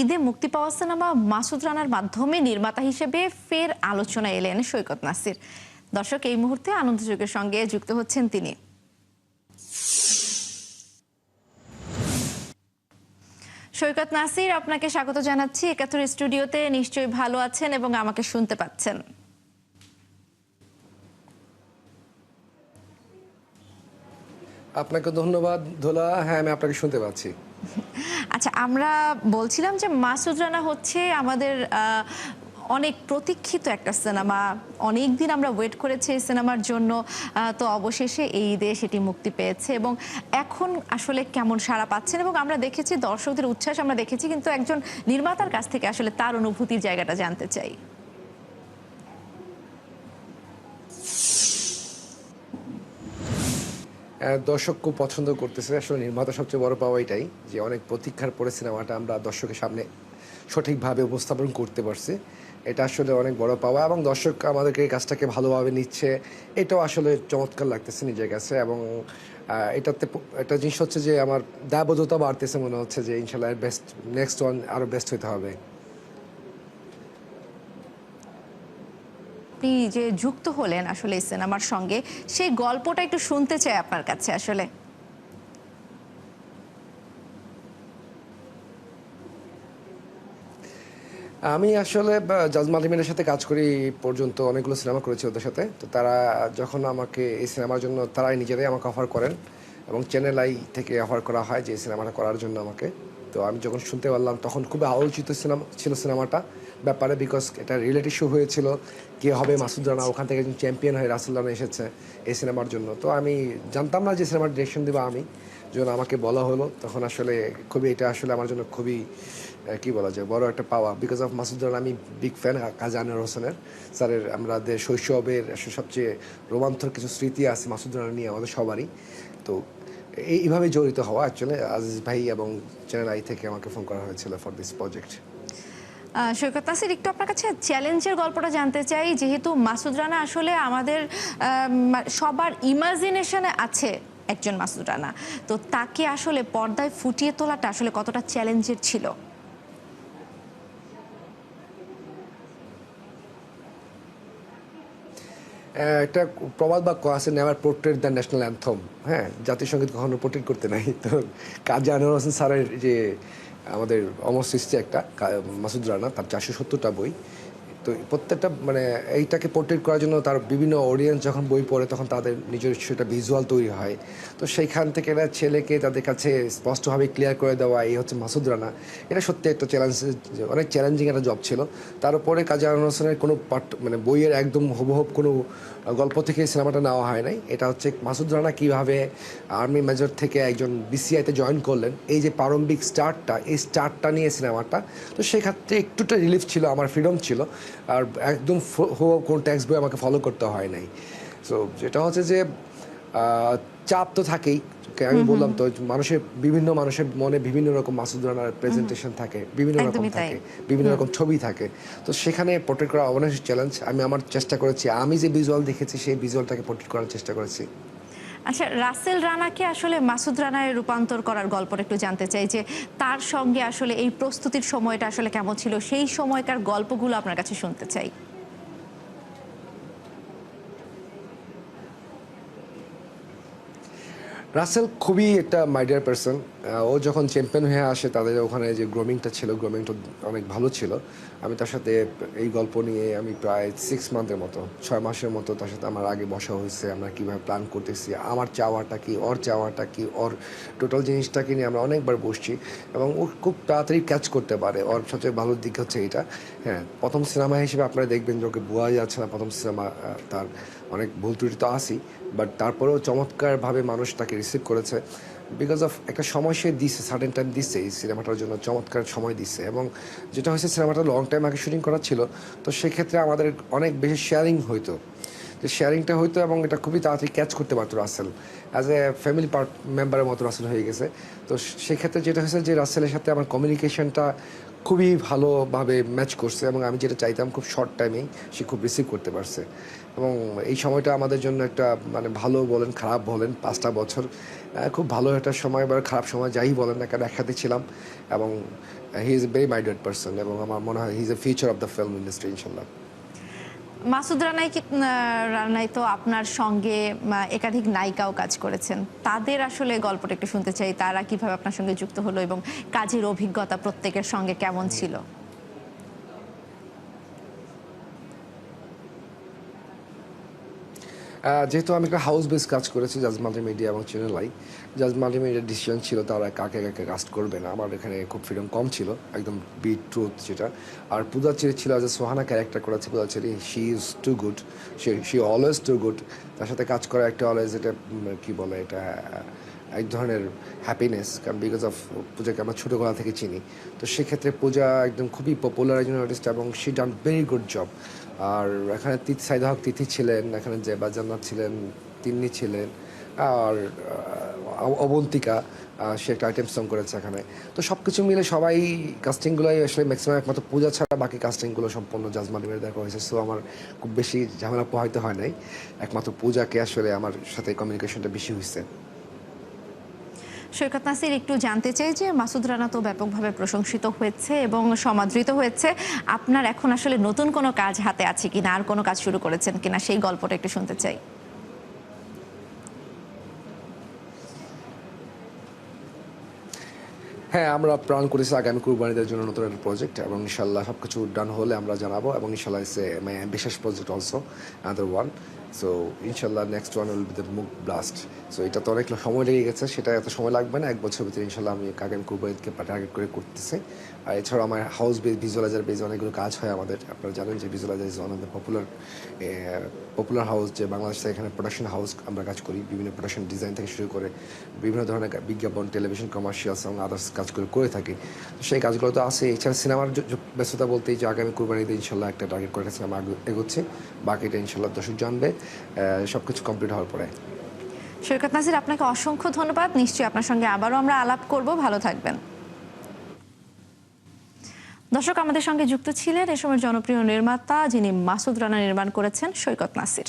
ঈদে মুক্তি পাওয়া সিনেমা মাসুদ রানার মাধ্যমে নির্মাতা হিসেবে ফের আলোচনায় এলেন সৈকত নাসির। দর্শক, এই মুহূর্তে আনন্দযোগের সঙ্গে যুক্ত হচ্ছেন তিনি। সৈকত নাসির, আপনাকে স্বাগত জানাচ্ছি ৭১ স্টুডিওতে। নিশ্চয়ই ভালো আছেন এবং আমাকে শুনতে পাচ্ছেন। আপনাকে ধন্যবাদ ধোলা। হ্যাঁ, আমি আপনাকে শুনতে পাচ্ছি। আচ্ছা, আমরা বলছিলাম যে মাসুদ রানা হচ্ছে আমাদের অনেক প্রতীক্ষিত একটা সিনেমা। অনেকদিন আমরা ওয়েট করেছি এই সিনেমার জন্য। তো অবশেষে এই ঈদে সেটি মুক্তি পেয়েছে এবং এখন আসলে কেমন সাড়া পাচ্ছেন, এবং আমরা দেখেছি দর্শকদের উচ্ছ্বাস আমরা দেখেছি, কিন্তু একজন নির্মাতার কাছ থেকে আসলে তার অনুভূতির জায়গাটা জানতে চাই। দর্শক খুব পছন্দ করতেছে। আসলে নির্মাতা সবচেয়ে বড় পাওয়া এটাই যে অনেক প্রতীক্ষার পরে সিনেমাটা আমরা দর্শকের সামনে সঠিকভাবে উপস্থাপন করতে পারছি। এটা আসলে অনেক বড় পাওয়া এবং দর্শক আমাদেরকে এই কাজটাকে ভালোভাবে নিচ্ছে, এটাও আসলে চমৎকার লাগতেছে নিজের কাছে। এবং এটাতে একটা জিনিস হচ্ছে যে আমার দায়বদ্ধতা বাড়তেছে, মনে হচ্ছে যে ইনশাল্লাহ বেস্ট নেক্সট ওয়ান আরও বেস্ট হতে হবে। আপনি যে যুক্ত হলেন আসলে এই সিনেমার সঙ্গে, সেই গল্পটা একটু শুনতে চাই আপনার কাছে আসলে। আমি আসলে জাজ মাল্টিমিডিয়ার সাথে কাজ করি পর্যন্ত, অনেকগুলো সিনেমা করেছি ওদের সাথে। তো তারা যখন আমাকে এই সিনেমার জন্য তারাই নিজেরাই আমাকে অফার করেন এবং চ্যানেল আই থেকে অফার করা হয় যে এই সিনেমাটা করার জন্য আমাকে। তো আমি যখন শুনতে পারলাম তখন খুবই আলোচিত সিনেমা ছিল সিনেমাটা ব্যাপারে, বিকজ এটা রিয়েলিটি শো হয়েছিল কে হবে মাসুদ রানা, ওখান থেকে একজন চ্যাম্পিয়ন হয়ে রাসেল রানা এসেছে এই সিনেমার জন্য। তো আমি জানতাম না যে সিনেমার ডিরেকশন দেবো আমি, যখন আমাকে বলা হলো তখন আসলে খুবই, এটা আসলে আমার জন্য খুবই কি বলা যায়, বড় একটা পাওয়া। বিকজ অফ মাসুদ রানা আমি বিগ ফ্যান কাজী আনোয়ার হোসেনের স্যারের। আমাদের শৈশবের আসলে সবচেয়ে রোমাঞ্চকর কিছু স্মৃতি আছে মাসুদ রানা নিয়ে আমাদের সবারই। তো এইভাবে জড়িত হওয়া অ্যাকচুয়ালি আজিজ ভাই এবং চ্যানেল আই থেকে আমাকে ফোন করা হয়েছিল ফর দিস প্রজেক্ট। সৈকত নাসির, একটু আপনার কাছে চ্যালেঞ্জের গল্পটা জানতে চাই। যেহেতু মাসুদ রানা আসলে আমাদের সবার ইমাজিনেশনে আছে একজন মাসুদ রানা, তো তাকে আসলে পর্দায় ফুটিয়ে তোলাটা আসলে কতটা চ্যালেঞ্জের ছিল? একটা প্রবাদ বাক্য আছে, never portrait the national anthem. হ্যাঁ, জাতীয় সঙ্গীত কখনো পোর্ট্রেট করতে নাই। তো কাজী আনোয়ার হোসেন স্যারের যে আমাদের অমর সৃষ্টি একটা মাসুদ রানা, তার 470টা বই। তো প্রত্যেকটা মানে এইটাকে পোর্ট্রেট করার জন্য তার বিভিন্ন অডিয়েন্স যখন বই পড়ে তখন তাদের নিজস্ব একটা ভিজুয়াল তৈরি হয়। তো সেইখান থেকে এরা ছেলেকে তাদের কাছে স্পষ্টভাবে ক্লিয়ার করে দেওয়া এই হচ্ছে মাসুদ রানা, এটা সত্যি একটা চ্যালেঞ্জ, অনেক চ্যালেঞ্জিং একটা জব ছিল। তার উপরে কাজী আনোয়ার হোসেনের কোনো পার্ট মানে বইয়ের একদম হুবহুব কোনো গল্প থেকে সিনেমাটা নেওয়া হয় নাই। এটা হচ্ছে মাসুদ রানা কীভাবে আর্মি মেজর থেকে একজন বিসিআইতে জয়েন করলেন, এই যে প্রারম্ভিক স্টার্টটা, এই স্টার্টটা নিয়ে সিনেমাটা। তো সেক্ষেত্রে একটুটা রিলিফ ছিল, আমার ফ্রিডম ছিল, আর একদম কোন ট্যাক্স বই আমাকে ফলো করতে হয় নাই। সো যেটা হচ্ছে যে চাপ তো থাকেই। আমি বললাম তো, বিভিন্ন মানুষের মনে বিভিন্ন রকম মাসুদ রানার প্রেজেন্টেশন থাকে, বিভিন্ন রকম থাকে, বিভিন্ন রকম ছবি থাকে। তো সেখানে পোর্ট্রেট করা অবশ্যই চ্যালেঞ্জ। আমি আমার চেষ্টা করেছি, আমি যে ভিজুয়াল দেখেছি সেই ভিজুয়ালটাকে পোর্ট্রেট করার চেষ্টা করেছি। আচ্ছা, রাসেল রানাকে আসলে মাসুদ রানায় রূপান্তর করার গল্পটা একটু জানতে চাই, যে তার সঙ্গে আসলে এই প্রস্তুতির সময়টা আসলে কেমন ছিল, সেই সময়কার গল্পগুলো আপনার কাছে শুনতে চাই। রাসেল খুবই একটা মাইডিয়ার পারসন। ও যখন চ্যাম্পিয়ন হয়ে আসে তাদের ওখানে যে গ্রোমিংটা ছিল, গ্রোমিংটা অনেক ভালো ছিল। আমি তার সাথে এই গল্প নিয়ে আমি প্রায় 6 মান্থের মতো, 6 মাসের মতো তার সাথে আমার আগে বসা হয়েছে। আমরা কীভাবে প্ল্যান করতেছি, আমার চাওয়াটা কি, ওর চাওয়াটা কি, ওর টোটাল জিনিসটাকে নিয়ে আমরা অনেকবার বসছি। এবং ও খুব তাড়াতাড়ি ক্যাচ করতে পারে, ওর সবচেয়ে ভালো দিক হচ্ছে এটা। হ্যাঁ, প্রথম সিনেমা হিসেবে আপনারা দেখবেন যে ওকে বোঝা যাচ্ছে না, প্রথম সিনেমা, তার অনেক ভুল ত্রুটি তো আসি, বাট তারপরেও চমৎকারভাবে মানুষ তাকে রিসিভ করেছে। বিকজ অফ একটা সময় সে দিচ্ছে, সার্টেন টাইম দিচ্ছে এই সিনেমাটার জন্য, চমৎকার সময় দিচ্ছে। এবং যেটা হয়েছে, সিনেমাটা লং টাইম আগে শুটিং করা ছিল, তো সেক্ষেত্রে আমাদের অনেক বেশি শেয়ারিং হইতো, যে শেয়ারিংটা হইতো এবং এটা খুবই তাড়াতাড়ি ক্যাচ করতে পারতো রাসেল। অ্যাজ এ ফ্যামিলি মেম্বারের মতো রাসেল হয়ে গেছে। তো সেক্ষেত্রে যেটা হয়েছে যে রাসেলের সাথে আমার কমিউনিকেশনটা খুবই ভালোভাবে ম্যাচ করছে এবং আমি যেটা চাইতাম খুব শর্ট টাইমেই সে খুব রিসিভ করতে পারছে। এবং এই সময়টা আমাদের জন্য একটা মানে ভালো বলেন খারাপ বলেন 5টা বছর খুব ভালো একটা সময় বা খারাপ সময় যাই বলেন না কেন, একসাথে ছিলাম। এবং he is a very minded person এবং আমার মনে হয় he is a future of the film industry ইনশাল্লাহ। মাসুদ রানাই তো আপনার সঙ্গে একাধিক নায়িকাও কাজ করেছেন, তাদের আসলে গল্পটা একটু শুনতে চাই, তারা কিভাবে আপনার সঙ্গে যুক্ত হলো এবং কাজের অভিজ্ঞতা প্রত্যেকের সঙ্গে কেমন ছিল? যেহেতু আমি একটা হাউস বেস কাজ করেছি জাজ মাল্টিমিডিয়া এবং চ্যানেল আই, জাজ মাল্টিমিডিয়ার ডিসিশন ছিল তারা কাকে কাকে কাস্ট করবে না। আমার এখানে খুব ফ্রিডম কম ছিল, একদম বিট ট্রুথ যেটা। আর পূজাচেরি ছিল যে সোহানা ক্যারেক্টার করেছে Puja Cherry, she is too good, she always too good. তার সাথে কাজ করা একটা অলওয়েজ এটা কি বলে এটা এক ধরনের হ্যাপিনেস, কারণ বিকজ অফ পূজাকে আমরা ছোটোবেলা থেকে চিনি। তো সেক্ষেত্রে পূজা একদম খুবই পপুলার একজন আর্টিস্ট এবং she done very good job. আর এখানে সাইদা হক তিথি ছিলেন, এখানে জেবা জান্নাত ছিলেন, তিন্নি ছিলেন, আর অবন্তিকা সে একটা আইটেম সং করেছে এখানে। তো সব কিছু মিলে সবাই কাস্টিংগুলোই আসলে ম্যাক্সিমাম একমাত্র পূজা ছাড়া বাকি কাস্টিংগুলো সম্পূর্ণ জাজ মাল্টিমিডিয়া দেখা হয়েছে। সো আমার খুব বেশি ঝামেলা পোহাইতে হয় নাই, একমাত্র পূজাকে আসলে আমার সাথে কমিউনিকেশনটা বেশি হয়েছে। সৈকত নাসির, একটু জানতে চাই যে মাসুদ রানা তো ব্যাপকভাবে প্রশংসিত হয়েছে এবং সমাদৃত হয়েছে, আপনার এখন আসলে নতুন কোনো কাজ হাতে আছে কিনা, আর কোনো কাজ শুরু করেছেন কিনা, সেই গল্পটা একটু শুনতে চাই। হ্যাঁ, আমরা প্ল্যান করেছি আগামী কুরবানিদের জন্য নতুন একটা প্রজেক্ট, এবং ইনশাল্লাহ সব কিছু ডান হলে আমরা জানাবো। এবং ইনশাল্লাহ it's a my ambitious project also, other one. So ইনশাল্লাহ next one will be the move blast. So এটা তো অনেক সময় লেগে গেছে, সেটা এত সময় লাগবে না, 1 বছর ভিতরে ইনশাল্লাহ আমি আগামী কুরবানিকে টার্গেট করে করতেছি। আর এছাড়াও আমার হাউস বেস ভিজুয়ালাইজার বেস অনেকগুলো কাজ হয় আমাদের। আপনারা জানেন যে visualiser is one of the popular house, যে বাংলাদেশে এখানে প্রোডাকশন হাউস আমরা কাজ করি, বিভিন্ন প্রোডাকশন ডিজাইন থেকে শুরু করে বিভিন্ন ধরনের বিজ্ঞাপন, টেলিভিশন, কমার্শিয়ালস এবং আদার্স কাজগুলো করে থাকি। তো সেই কাজগুলো তো আছে। এছাড়া সিনেমার ব্যস্ততা বলতেই যে আগামী কুরবানিতে ইনশাল্লাহ একটা টার্গেট করে সিনেমা এগোচ্ছে, বাকিটা ইনশাল্লাহ দর্শক জানবে সব কিছু কমপ্লিট হওয়ার পরে। সৈকত নাসির, আপনাকে অসংখ্য ধন্যবাদ। নিশ্চয়ই আপনার সঙ্গে আবারও আমরা আলাপ করব, ভালো থাকবেন। দর্শক, আমাদের সঙ্গে যুক্ত ছিলেন এ সময় জনপ্রিয় নির্মাতা, যিনি মাসুদ রানা নির্মাণ করেছেন, সৈকত নাসির।